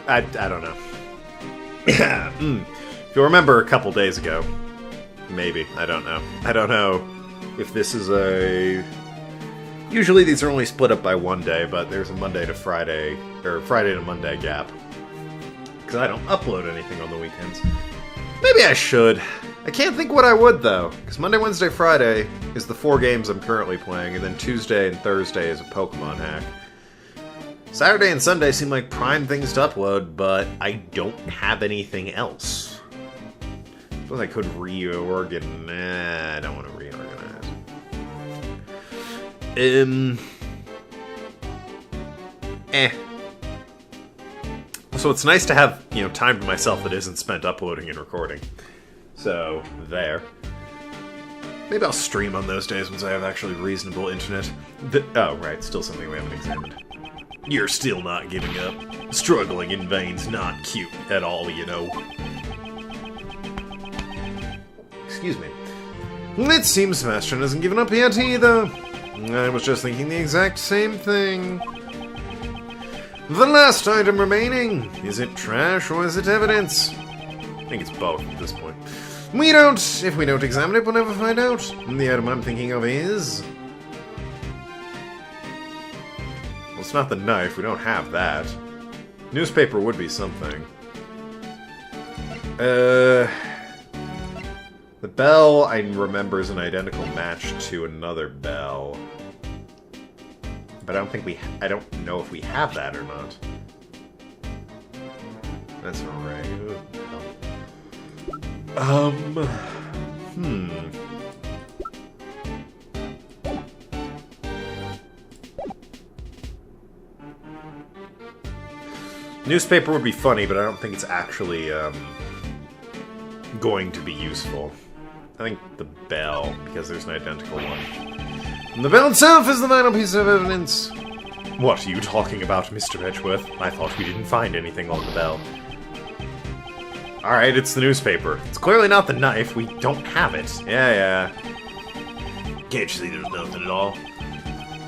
I don't know. If you'll remember a couple days ago, maybe, I don't know. I don't know if this is a... Usually these are only split up by one day, but there's a Monday to Friday, or Friday to Monday gap. Because I don't upload anything on the weekends. Maybe I should. I can't think what I would, though. Because Monday, Wednesday, Friday is the 4 games I'm currently playing, and then Tuesday and Thursday is a Pokemon hack. Saturday and Sunday seem like prime things to upload, but I don't have anything else. I suppose I could reorganize. Nah, I don't want to reorganize. So it's nice to have, time to myself that isn't spent uploading and recording. So, there. Maybe I'll stream on those days once I have actually reasonable internet. Oh, right, still something we haven't examined. You're still not giving up. Struggling in vain's not cute at all, Excuse me. It seems Sebastian hasn't given up yet either. I was just thinking the exact same thing. The last item remaining. Is it trash or is it evidence? I think it's both at this point. If we don't examine it, we'll never find out. The item I'm thinking of is... Well, it's not the knife, we don't have that. Newspaper would be something. The bell, I remember, is an identical match to another bell. But I don't know if we have that or not. That's right. Newspaper would be funny, but I don't think it's actually, going to be useful. I think the bell, because there's an identical one. And the bell itself is the vital piece of evidence. What are you talking about, Mr. Edgeworth? I thought we didn't find anything on the bell. Alright, it's the newspaper. It's clearly not the knife. We don't have it. Yeah. Can't you see there's nothing at all?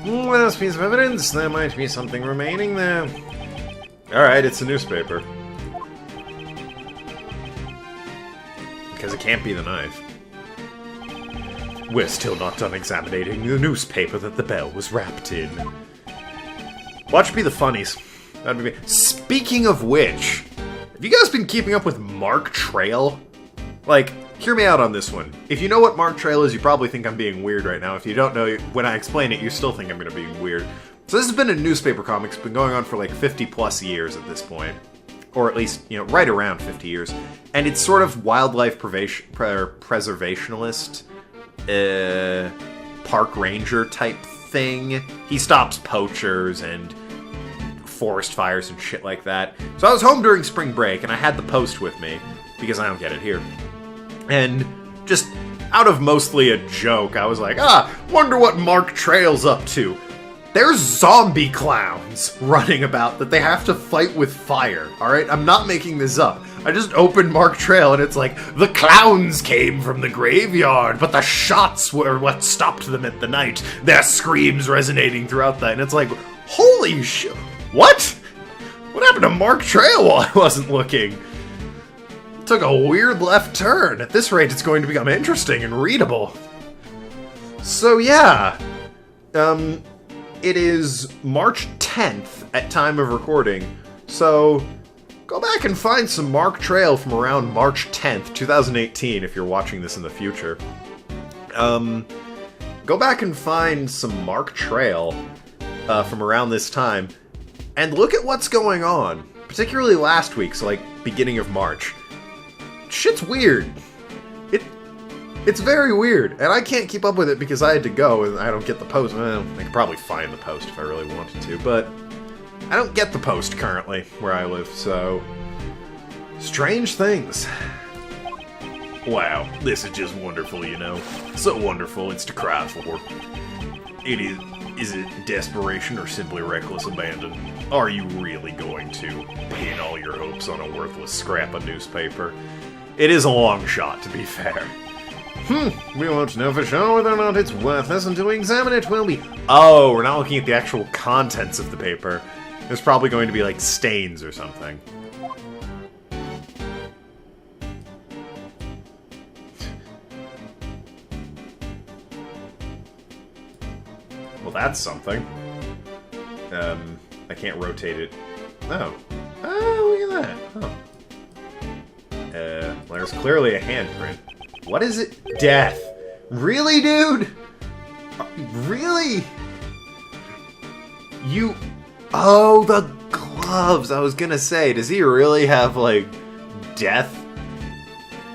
Last piece of evidence. There might be something remaining there. Alright, it's the newspaper. Because it can't be the knife. We're still not done examining the newspaper that the bell was wrapped in. Watch be the funnies. That'd be me. Speaking of which, have you guys been keeping up with Mark Trail? Like, hear me out on this one. If you know what Mark Trail is, you probably think I'm being weird right now. If you don't know, when I explain it, you still think I'm going to be weird. So this has been a newspaper comic. It's been going on for like 50 plus years at this point. Or at least, right around 50 years. And it's sort of wildlife preservationalist, park ranger type thing. He stops poachers and forest fires and shit like that. So I was home during spring break, and I had the Post with me, because I don't get it here. And just out of mostly a joke, I was like, wonder what Mark Trail's up to. There's zombie clowns running about that they have to fight with fire, alright? I'm not making this up. I just opened Mark Trail and it's like, the clowns came from the graveyard, but the shots were what stopped them at the night. Their screams resonating throughout that. And it's like, holy shit. What? What happened to Mark Trail while I wasn't looking? It took a weird left turn. At this rate, it's going to become interesting and readable. So yeah. It is March 10th at time of recording, so go back and find some Mark Trail from around March 10th, 2018, if you're watching this in the future. Go back and find some Mark Trail from around this time, and look at what's going on, particularly last week, so like beginning of March. Shit's weird. It's very weird, and I can't keep up with it because I had to go, and I don't get the Post. Well, I could probably find the Post if I really wanted to, but I don't get the Post currently where I live, so... Strange things. Wow, this is just wonderful, So wonderful, it's to cry for. Is it desperation or simply reckless abandon? Are you really going to pin all your hopes on a worthless scrap of newspaper? It is a long shot, to be fair. We won't know for sure whether or not it's worthless until we examine it, will we? Oh, we're not looking at the actual contents of the paper. There's probably going to be, like, stains or something. Well, that's something. I can't rotate it. Oh. Oh, look at that. Huh. There's clearly a handprint. What is it? Death. Really, dude? Really? You... Oh, the gloves! I was gonna say, does he really have, like, death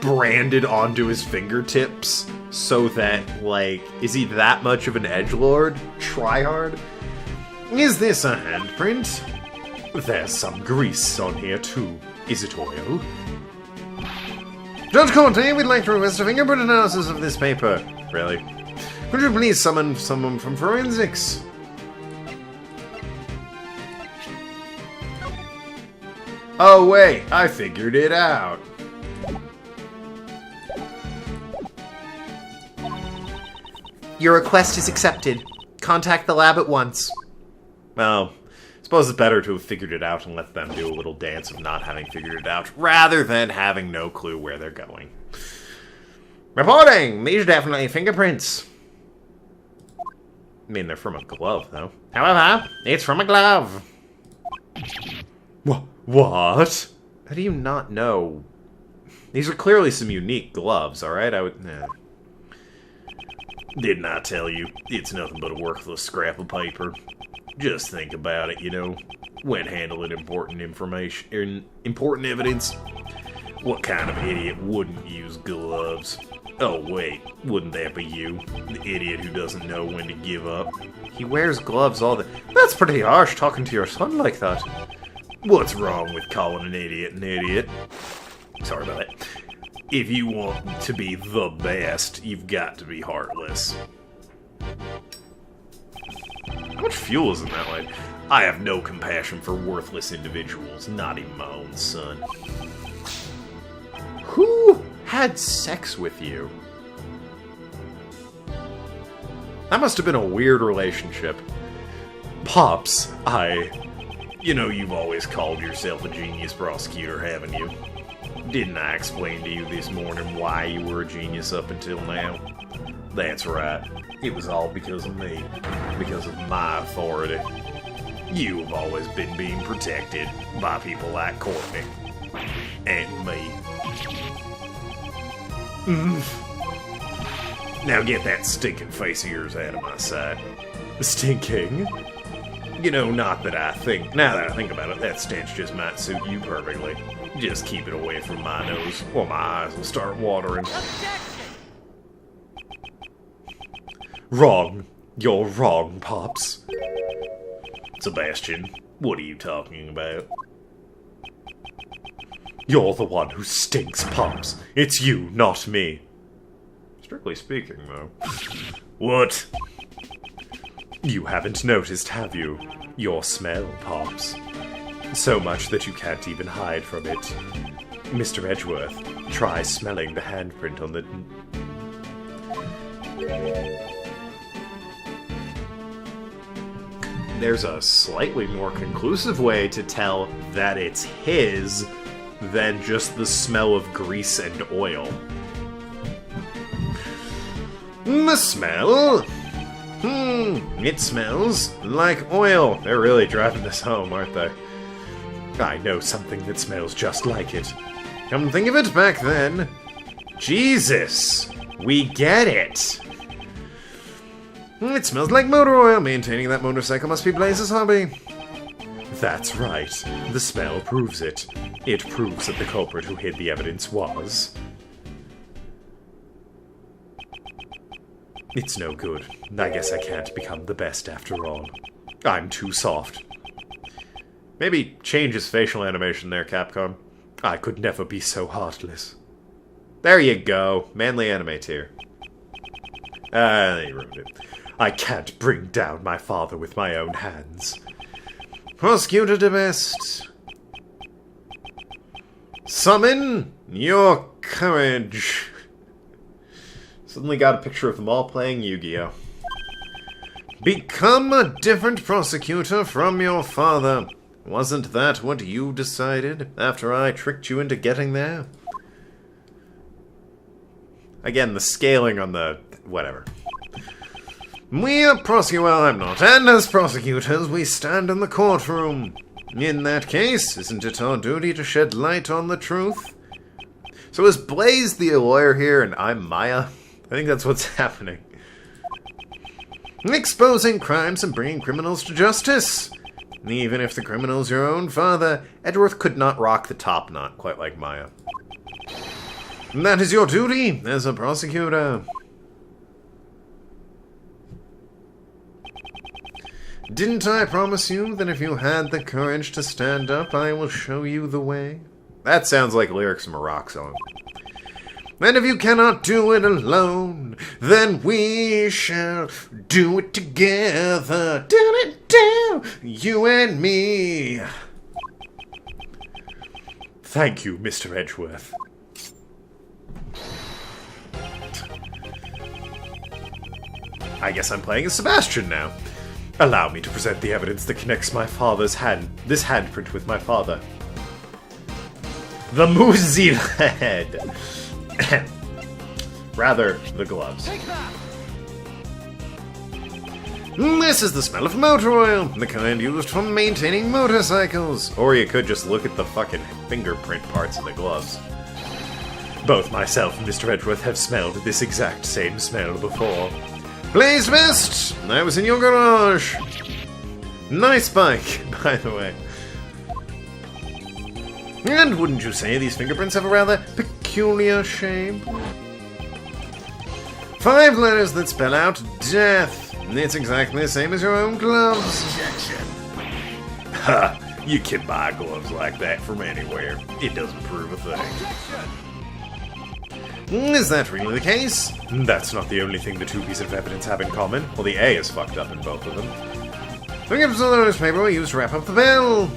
branded onto his fingertips? So that, like, is he that much of an edgelord? Tryhard? Is this a handprint? There's some grease on here, too. Is it oil? Judge Conte, we'd like to request a fingerprint analysis of this paper. Really? Could you please summon someone from forensics? Oh wait, I figured it out. Your request is accepted. Contact the lab at once. Well, I suppose it's better to have figured it out and let them do a little dance of not having figured it out, rather than having no clue where they're going. Reporting! These are definitely fingerprints. I mean, they're from a glove, though. However, it's from a glove. What? How do you not know? These are clearly some unique gloves, alright? Didn't I tell you? It's nothing but a worthless scrap of paper. Just think about it, you know. When handling important information, important evidence. What kind of idiot wouldn't use gloves? Oh wait, wouldn't that be you? The idiot who doesn't know when to give up. He wears gloves all the... That's pretty harsh, talking to your son like that. What's wrong with calling an idiot an idiot? Sorry about that. If you want to be the best, you've got to be heartless. How much fuel is in that light? I have no compassion for worthless individuals, not even my own son. Who had sex with you? That must have been a weird relationship. Pops, You know you've always called yourself a genius prosecutor, haven't you? Didn't I explain to you this morning why you were a genius up until now? That's right. It was all because of me. Because of my authority. You have always been being protected by people like Courtney. And me. Now get that stinking face of yours out of my sight. Stinking? You know, not that I think. Now that I think about it, that stench just might suit you perfectly. Just keep it away from my nose, or my eyes will start watering. Wrong. You're wrong, Pops. Sebastian, what are you talking about? You're the one who stinks, Pops. It's you, not me. Strictly speaking, though. What? You haven't noticed, have you? Your smell, Pops. So much that you can't even hide from it. Mr. Edgeworth, try smelling the handprint on the... There's a slightly more conclusive way to tell that it's his than just the smell of grease and oil. The smell? It smells like oil. They're really driving this home, aren't they? I know something that smells just like it. Come to think of it, back then... Jesus! We get it! It smells like motor oil. Maintaining that motorcycle must be Blaze's hobby. That's right. The smell proves it. It proves that the culprit who hid the evidence was... It's no good. I guess I can't become the best after all. I'm too soft. Maybe change his facial animation there, Capcom. I could never be so heartless. There you go. Manly anime tier. You ruined it. I can't bring down my father with my own hands. Prosecutor de best. Summon your courage. Suddenly got a picture of them all playing Yu-Gi-Oh! Become a different prosecutor from your father. Wasn't that what you decided after I tricked you into getting there? Again, the scaling on the... whatever. We are well, I'm not, and as prosecutors, we stand in the courtroom. In that case, isn't it our duty to shed light on the truth? So is Blaze the lawyer here, and I'm Maya? I think that's what's happening. Exposing crimes and bringing criminals to justice. Even if the criminal's your own father, Edgeworth could not rock the top knot quite like Maya. That is your duty as a prosecutor. Didn't I promise you that if you had the courage to stand up, I will show you the way? That sounds like lyrics from a rock song. And if you cannot do it alone, then we shall do it together. Do, you and me. Thank you, Mr. Edgeworth. I guess I'm playing as Sebastian now. Allow me to present the evidence that connects my father's this handprint with my father. The Muzi head. Rather, the gloves. This is the smell of motor oil, the kind used for maintaining motorcycles. Or you could just look at the fucking fingerprint parts of the gloves. Both myself and Mr. Edgeworth have smelled this exact same smell before. Blaze Vest! I was in your garage. Nice bike, by the way. And wouldn't you say these fingerprints have a rather peculiar shape? 5 letters that spell out death. It's exactly the same as your own gloves. Objection. Ha! You can buy gloves like that from anywhere. It doesn't prove a thing. Is that really the case? That's not the only thing the two pieces of evidence have in common. Well, the A is fucked up in both of them. The gifts of the newspaper were used to wrap up the bill.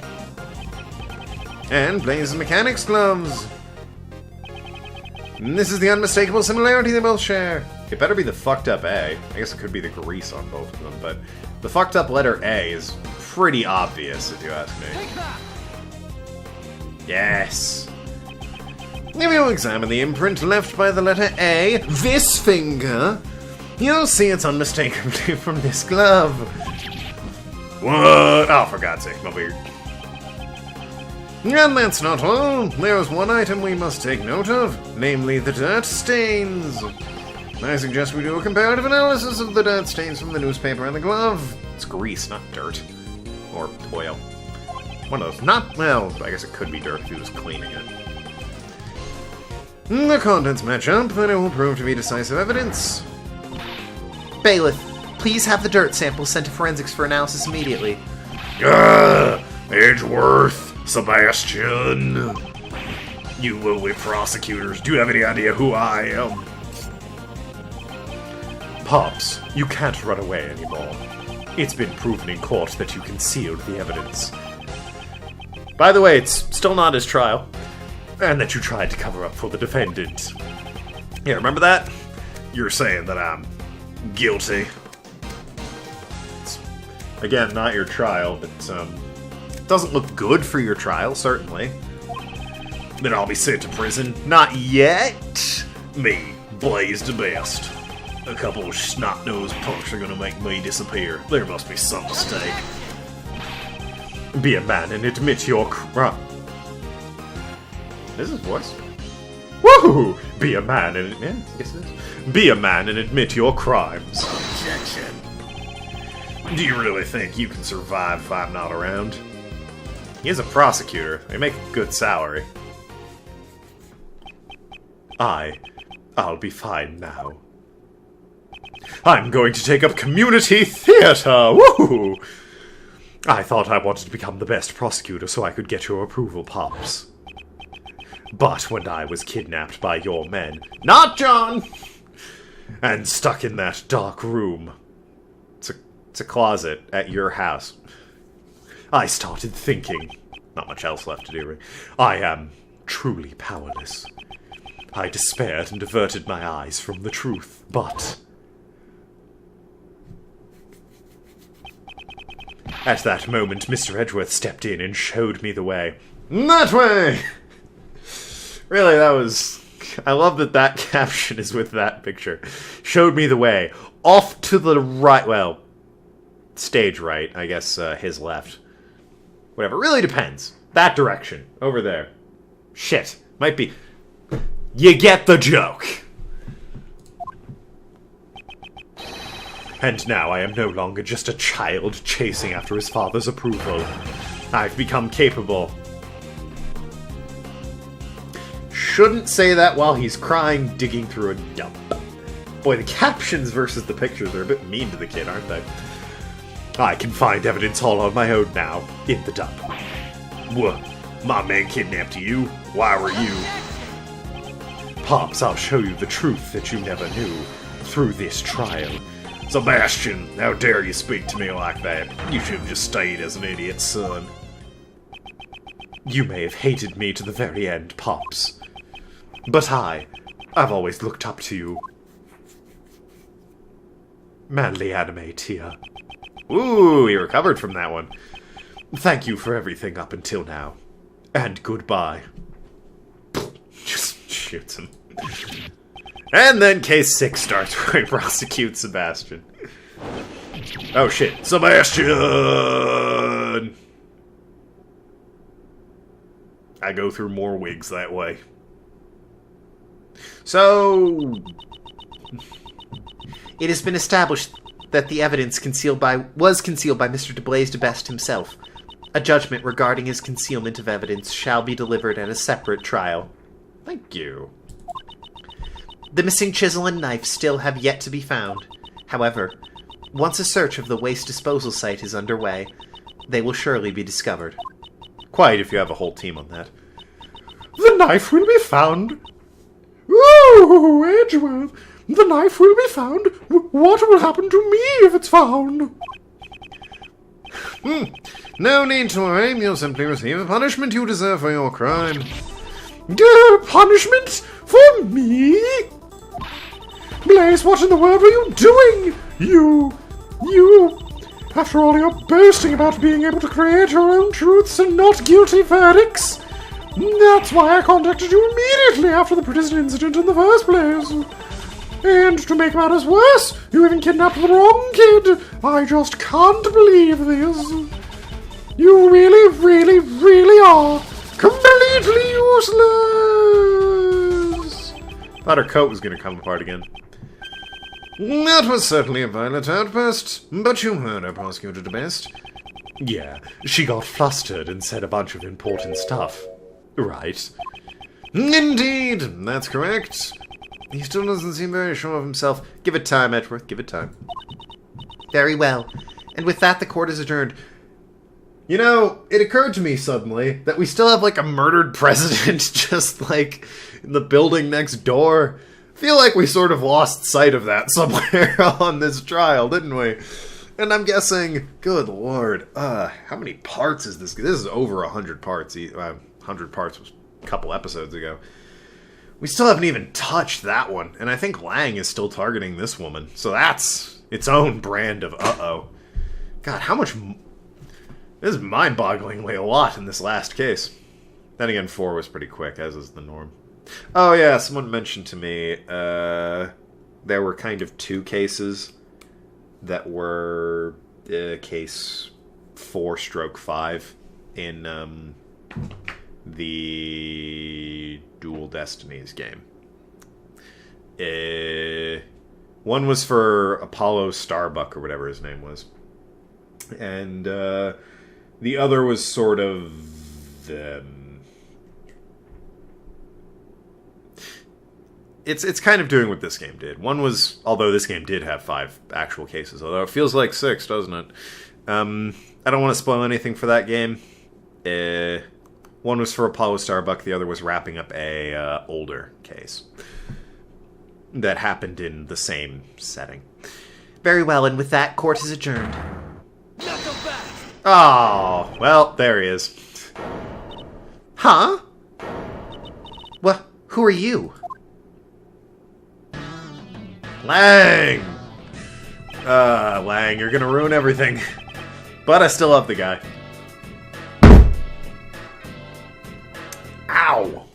And Blaze's mechanics gloves. This is the unmistakable similarity they both share. It better be the fucked up A. I guess it could be the grease on both of them, but the fucked up letter A is pretty obvious, if you ask me. Yes. If you examine the imprint left by the letter A, this finger, you'll see it's unmistakably from this glove. What? Oh, for God's sake, my beard. And that's not all. There's one item we must take note of, namely the dirt stains. I suggest we do a comparative analysis of the dirt stains from the newspaper and the glove. It's grease, not dirt. Or oil. One of those. Not, well, I guess it could be dirt if he was cleaning it. The contents match up, then it will prove to be decisive evidence. Bailiff, please have the dirt sample sent to forensics for analysis immediately. Edgeworth, Sebastian. You lowly prosecutors, do you have any idea who I am? Pops, you can't run away anymore. It's been proven in court that you concealed the evidence. By the way, it's still not his trial. And that you tried to cover up for the defendant. Yeah, remember that? You're saying that I'm guilty. It's, again, not your trial, but it doesn't look good for your trial, certainly. Then I'll be sent to prison? Not yet! Me, Blaze the Best. A couple of snot-nosed punks are gonna make me disappear. There must be some mistake. Be a man and admit your crime. This is voice. Woohoo! Be a man and yeah, I guess it is. Be a man and admit your crimes. Objection. Do you really think you can survive if I'm not around? He is a prosecutor. They make a good salary. I'll be fine now. I'm going to take up community theater! Woohoo! I thought I wanted to become the best prosecutor so I could get your approval, Pops. But when I was kidnapped by your men, not John, and stuck in that dark room, it's a closet at your house, I started thinking, not much else left to do, I am truly powerless. I despaired and averted my eyes from the truth, but At that moment, Mr. Edgeworth stepped in and showed me the way. That way! Really, that was... I love that that caption is with that picture. Showed me the way. Off to the right. Well, stage right. I guess his left. Whatever. Really depends. That direction. Over there. Shit. Might be... You get the joke. And now I am no longer just a child chasing after his father's approval. I've become capable. Shouldn't say that while he's crying, digging through a dump. Boy, the captions versus the pictures are a bit mean to the kid, aren't they? I can find evidence all on my own now, in the dump. What? My man kidnapped you? Why were you? Pops, I'll show you the truth that you never knew through this trial. Sebastian, how dare you speak to me like that? You should have just stayed as an idiot, son. You may have hated me to the very end, Pops. But I've always looked up to you. Manly anime, Tia. Ooh, he recovered from that one. Thank you for everything up until now. And goodbye. Just shoots him. And then case 6 starts where he prosecutes Sebastian. Oh shit. Sebastian! I go through more wigs that way. So... It has been established that the evidence was concealed by Mr. de Blaise de Best himself. A judgment regarding his concealment of evidence shall be delivered at a separate trial. Thank you. The missing chisel and knife still have yet to be found. However, once a search of the waste disposal site is underway, they will surely be discovered. Quite, if you have a whole team on that. The knife will be found. Ooh, Edgeworth. The knife will be found. What will happen to me if it's found? No need to worry. You'll simply receive the punishment you deserve for your crime. Punishment? For me? Blaise, what in the world were you doing? You... After all your boasting about being able to create your own truths and not guilty verdicts. That's why I contacted you immediately after the prison incident in the first place. And to make matters worse, you even kidnapped the wrong kid. I just can't believe this. You really, really, really are completely useless. Thought her coat was going to come apart again. That was certainly a violent outburst, but you heard her, Prosecutor de Best. Yeah, she got flustered and said a bunch of important stuff. Right. Indeed, that's correct. He still doesn't seem very sure of himself. Give it time, Edgeworth, give it time. Very well. And with that, the court is adjourned. You know, it occurred to me suddenly that we still have, like, a murdered president just, like, in the building next door. I feel like we sort of lost sight of that somewhere on this trial, didn't we? And I'm guessing, good lord, how many parts is this? This is over 100 parts. 100 parts was a couple episodes ago. We still haven't even touched that one. And I think Lang is still targeting this woman. So that's its own brand of uh-oh. God, how much... This is mind-bogglingly a lot in this last case. Then again, 4 was pretty quick, as is the norm. Oh yeah, someone mentioned to me, there were kind of 2 cases that were case 4/5 in the Dual Destinies game. One was for Apollo Starbuck, or whatever his name was. And the other was sort of... It's kind of doing what this game did. One was, although this game did have 5 actual cases, although it feels like 6, doesn't it? I don't want to spoil anything for that game. One was for Apollo Starbuck, the other was wrapping up a older case that happened in the same setting. Very well, and with that, court is adjourned. Oh, well, there he is. Huh? What? Who are you? Lang! Lang, you're gonna ruin everything. But I still love the guy. Ow!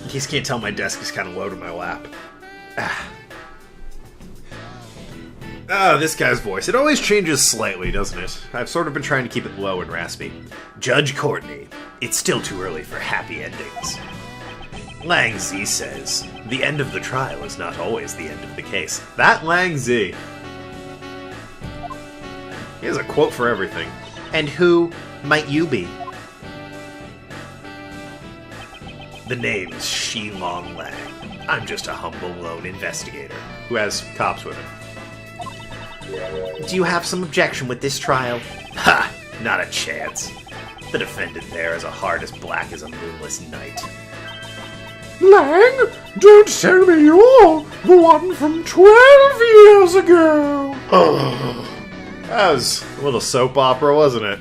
In case you can't tell, my desk is kind of low to my lap. This guy's voice. It always changes slightly, doesn't it? I've sort of been trying to keep it low and raspy. Judge Courtney, it's still too early for happy endings. Lang Z says, the end of the trial is not always the end of the case. That Lang Z. He has a quote for everything. And who might you be? The name's Shilong Lang. I'm just a humble lone investigator who has cops with him. Do you have some objection with this trial? Ha! Not a chance. The defendant there is a heart as black as a moonless night. Lang, don't tell me you're the one from 12 years ago! That was a little soap opera, wasn't it?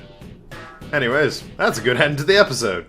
Anyways, that's a good end to the episode.